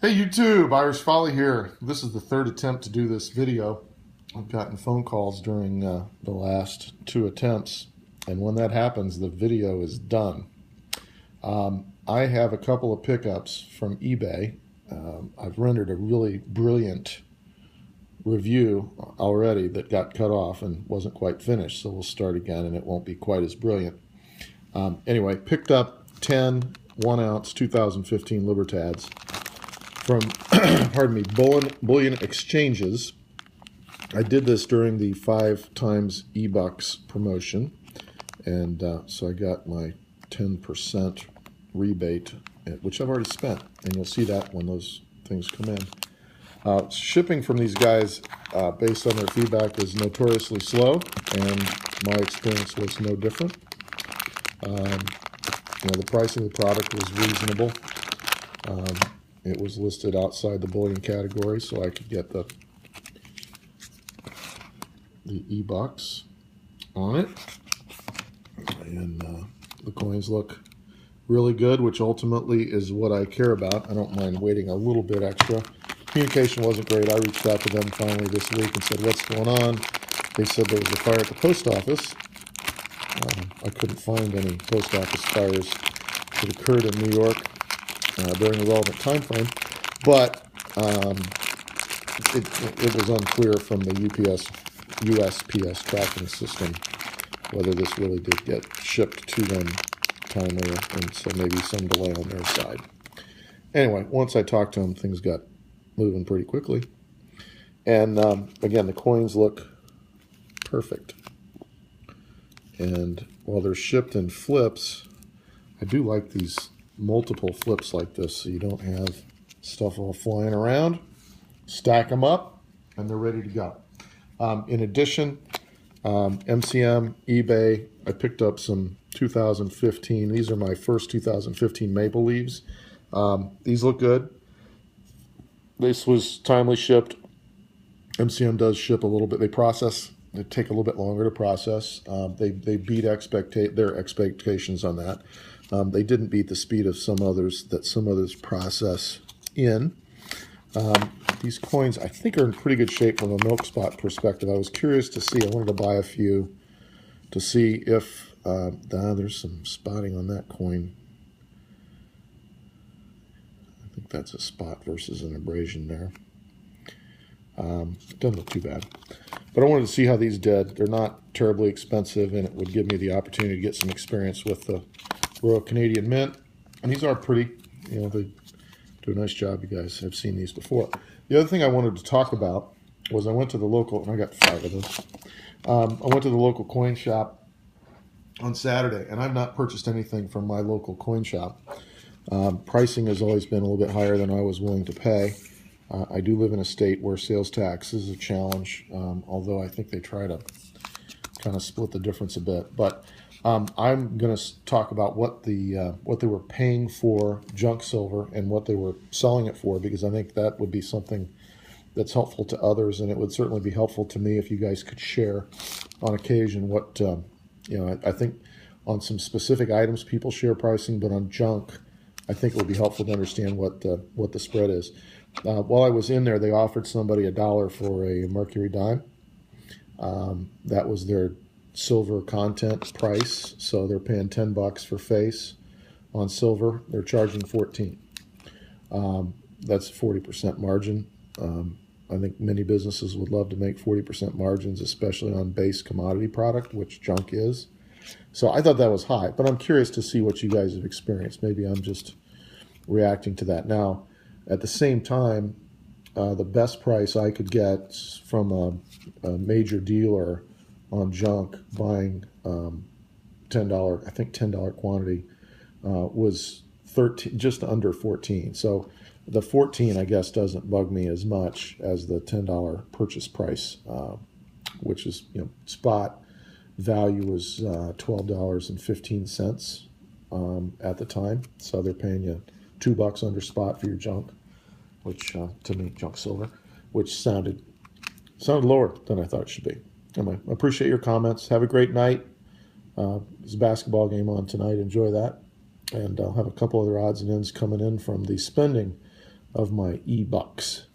Hey YouTube, Irish Folly here. This is the third attempt to do this video. I've gotten phone calls during the last two attempts, and when that happens, the video is done. I have a couple of pickups from eBay. I've rendered a really brilliant review already that got cut off and wasn't quite finished, so we'll start again and it won't be quite as brilliant. Anyway, picked up 10 1-ounce 2015 Libertads from pardon me, bullion exchanges. I did this during the 5 times E-Bucks promotion, and so I got my 10% rebate, which I've already spent, and you'll see that when those things come in. Shipping from these guys, based on their feedback, is notoriously slow, and my experience was no different. The pricing of the product was reasonable. It was listed outside the bullion category, so I could get the E-Bucks on it. And the coins look really good, which ultimately is what I care about. I don't mind waiting a little bit extra. Communication wasn't great. I reached out to them finally this week and said, what's going on? They said there was a fire at the post office. I couldn't find any post office fires that occurred in New York during the relevant time frame, but it was unclear from the USPS tracking system whether this really did get shipped to them timely, and so maybe some delay on their side. Anyway, once I talked to them, things got moving pretty quickly, and again, the coins look perfect. And while they're shipped in flips, I do like these multiple flips like this, so you don't have stuff all flying around. Stack them up, and they're ready to go. In addition, MCM, eBay, I picked up some 2015. These are my first 2015 Maple Leaves. These look good. This was timely shipped. MCM does ship a little bit. They take a little bit longer to process. They beat their expectations on that. They didn't beat the speed of some others process in. These coins, I think, are in pretty good shape from a milk spot perspective. I was curious to see. I wanted to buy a few to see if there's some spotting on that coin. I think that's a spot versus an abrasion there. It doesn't look too bad. But I wanted to see how these did. They're not terribly expensive, and it would give me the opportunity to get some experience with the Royal Canadian Mint. And these are pretty. They do a nice job. You guys have seen these before. The other thing I wanted to talk about was I went to the local, and I got 5 of those. I went to the local coin shop on Saturday, and I've not purchased anything from my local coin shop. Pricing has always been a little bit higher than I was willing to pay. I do live in a state where sales tax is a challenge, although I think they try to kind of split the difference a bit. But I'm going to talk about what they were paying for junk silver and what they were selling it for, because I think that would be something that's helpful to others, and it would certainly be helpful to me if you guys could share on occasion what I think on some specific items people share pricing, but on junk, I think it would be helpful to understand what the spread is. While I was in there, they offered somebody $1 for a mercury dime. That was their silver content price, so they're paying $10 for face on silver. They're charging 14. That's 40% margin. I think many businesses would love to make 40% margins, especially on base commodity product, which junk is. So I thought that was high, but I'm curious to see what you guys have experienced. Maybe I'm just reacting to that. Now, at the same time, the best price I could get from a major dealer on junk buying $10, I think $10 quantity, was 13, just under 14. So the 14, I guess, doesn't bug me as much as the $10 purchase price, which is, spot value was $12.15 at the time. So they're paying you $2 under spot for your junk, which to me, junk silver, which sounded lower than I thought it should be. Anyway, I appreciate your comments. Have a great night. There's a basketball game on tonight. Enjoy that. And I'll have a couple other odds and ends coming in from the spending of my E-Bucks.